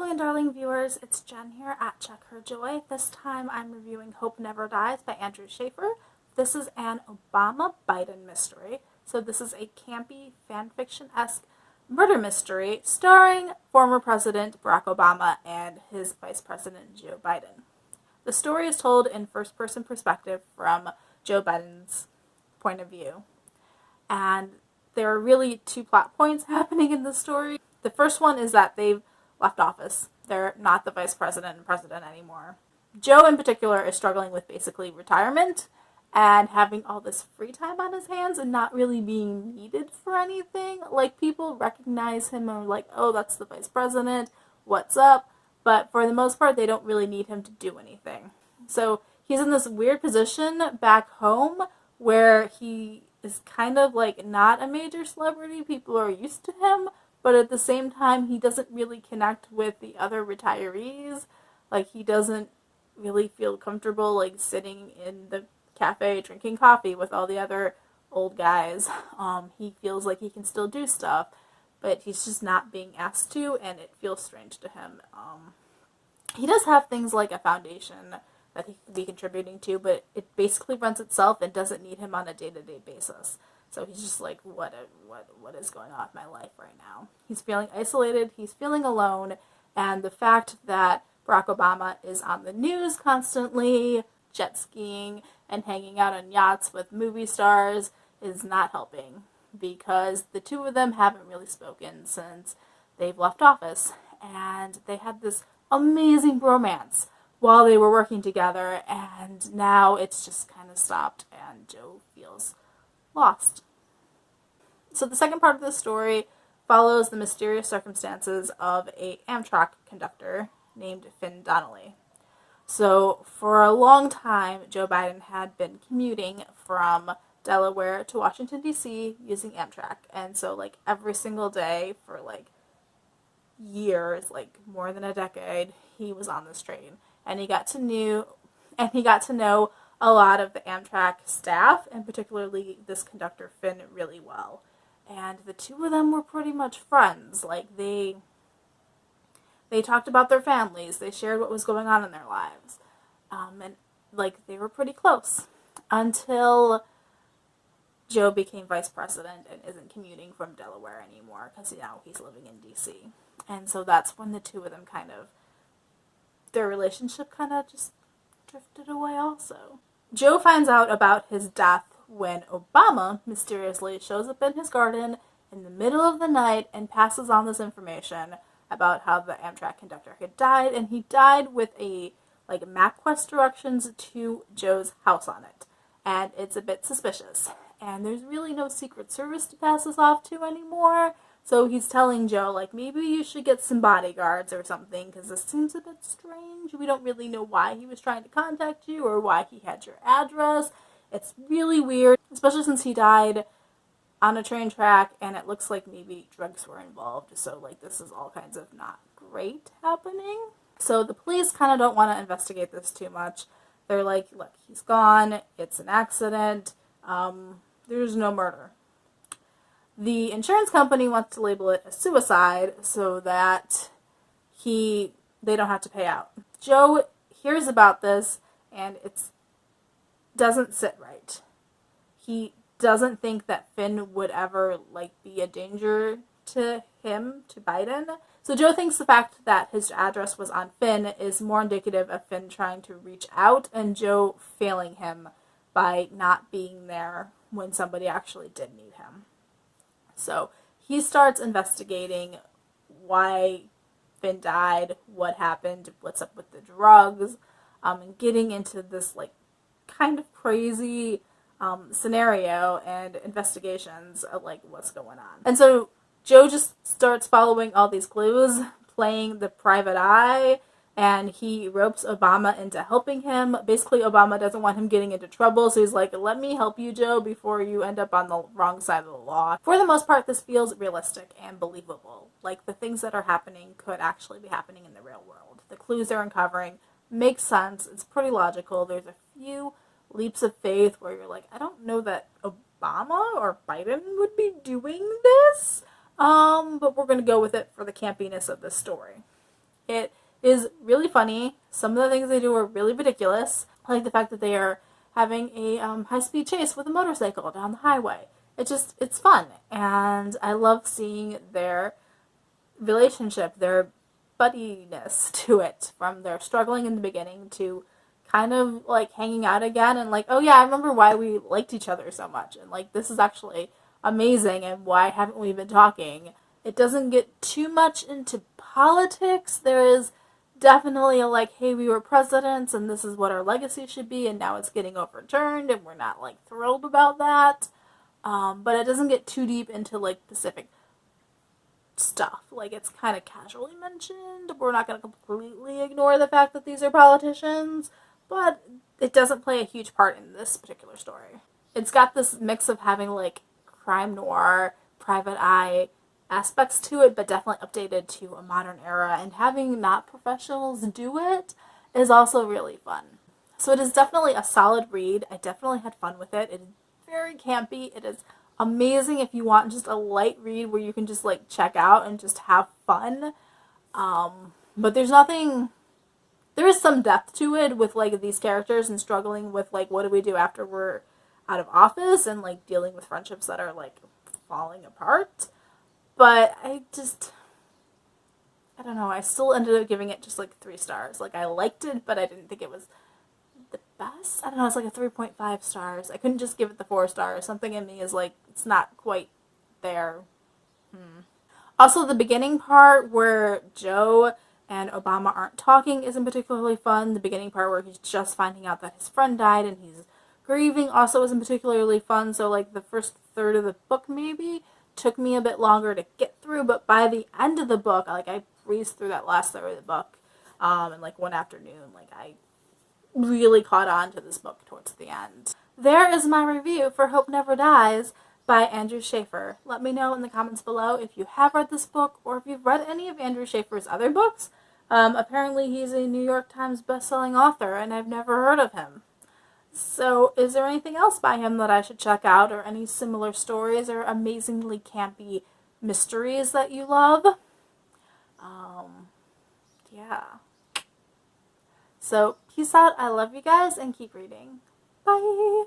my darling viewers, it's Jen here at Check Her Joy. This time I'm reviewing Hope Never Dies by Andrew Shaffer. This is an Obama-Biden mystery. So this is a campy, fanfiction-esque murder mystery starring former President Barack Obama and his Vice President Joe Biden. The story is told in first-person perspective from Joe Biden's point of view. And there are really two plot points happening in the story. The first one is that they've left office. They're not the vice president and president anymore. Joe in particular is struggling with basically retirement and having all this free time on his hands and not really being needed for anything. Like, people recognize him and are like, oh, that's the vice president, what's up? But for the most part, they don't really need him to do anything. So he's in this weird position back home where he is kind of like not a major celebrity. People are used to him, but at the same time, he doesn't really connect with the other retirees. Like, he doesn't really feel comfortable, like, sitting in the cafe drinking coffee with all the other old guys. He feels like he can still do stuff, but he's just not being asked to, and it feels strange to him. He does have things like a foundation that he could be contributing to, but it basically runs itself and doesn't need him on a day-to-day basis. So he's just like, what is going on in my life right now? He's feeling isolated, he's feeling alone, and the fact that Barack Obama is on the news constantly, jet skiing and hanging out on yachts with movie stars is not helping, because the two of them haven't really spoken since they've left office, and they had this amazing bromance while they were working together, and now it's just kind of stopped, and Joe feels lost. So the second part of the story follows the mysterious circumstances of a Amtrak conductor named Finn Donnelly. So for a long time, Joe Biden had been commuting from Delaware to Washington, D.C. using Amtrak. And so, like, every single day for, like, years, like, more than a decade, he was on this train. And he got to know a lot of the Amtrak staff, and particularly this conductor Finn, really well. And the two of them were pretty much friends. Like, they talked about their families, they shared what was going on in their lives, and like, they were pretty close until Joe became vice president and isn't commuting from Delaware anymore, because now he's living in D.C. And so that's when the two of them their relationship kind of just drifted away also. Joe finds out about his death when Obama mysteriously shows up in his garden in the middle of the night and passes on this information about how the Amtrak conductor had died, and he died with a, like, MapQuest directions to Joe's house on it. And it's a bit suspicious. And there's really no Secret Service to pass this off to anymore. So he's telling Joe, like, maybe you should get some bodyguards or something, because this seems a bit strange. We don't really know why he was trying to contact you or why he had your address. It's really weird, especially since he died on a train track, and it looks like maybe drugs were involved. So, like, this is all kinds of not great happening. So the police kind of don't want to investigate this too much. They're like, look, he's gone. It's an accident. There's no murder. The insurance company wants to label it a suicide so that they don't have to pay out. Joe hears about this, and it doesn't sit right. He doesn't think that Finn would ever, like, be a danger to him, to Biden. So Joe thinks the fact that his address was on Finn is more indicative of Finn trying to reach out and Joe failing him by not being there when somebody actually did need him. So he starts investigating why Finn died, what happened, what's up with the drugs, and getting into this, like, kind of crazy scenario and investigations of, like, what's going on. And so Joe just starts following all these clues, playing the private eye, and he ropes Obama into helping him. Basically, Obama doesn't want him getting into trouble, so he's like, let me help you, Joe, before you end up on the wrong side of the law. For the most part, this feels realistic and believable. Like, the things that are happening could actually be happening in the real world. The clues they're uncovering make sense. It's pretty logical. There's a few leaps of faith where you're like, I don't know that Obama or Biden would be doing this, but we're going to go with it for the campiness of this story. It is really funny. Some of the things they do are really ridiculous, like the fact that they are having a high-speed chase with a motorcycle down the highway. It's fun, and I love seeing their relationship, their buddiness to it, from their struggling in the beginning to kind of like hanging out again and like, oh yeah, I remember why we liked each other so much, and like this is actually amazing, and why haven't we been talking? It doesn't get too much into politics. There is definitely a like, hey, we were presidents and this is what our legacy should be, and now it's getting overturned and we're not like thrilled about that. But it doesn't get too deep into like specific stuff. Like, it's kind of casually mentioned. We're not going to completely ignore the fact that these are politicians, but it doesn't play a huge part in this particular story. It's got this mix of having like crime noir, private eye aspects to it, but definitely updated to a modern era, and having not professionals do it is also really fun. So it is definitely a solid read. I definitely had fun with it. It is very campy. It is amazing if you want just a light read where you can just like check out and just have fun. But there's nothing, there is some depth to it with like these characters and struggling with like, what do we do after we're out of office, and like dealing with friendships that are like falling apart. But I don't know, I still ended up giving it just like 3 stars. Like, I liked it, but I didn't think it was the best. I don't know, it's like a 3.5 stars. I couldn't just give it the 4 stars. Something in me is like, it's not quite there. Also, the beginning part where Joe and Obama aren't talking isn't particularly fun. The beginning part where he's just finding out that his friend died and he's grieving also isn't particularly fun. So like the first third of the book maybe took me a bit longer to get through, but by the end of the book, like, I breezed through that last third of the book in like one afternoon. Like, I really caught on to this book towards the end. There is my review for Hope Never Dies by Andrew Shaffer. Let me know in the comments below if you have read this book or if you've read any of Andrew Shaffer's other books. Apparently he's a New York Times bestselling author, and I've never heard of him. So is there anything else by him that I should check out, or any similar stories or amazingly campy mysteries that you love? Yeah. So peace out. I love you guys, and keep reading. Bye.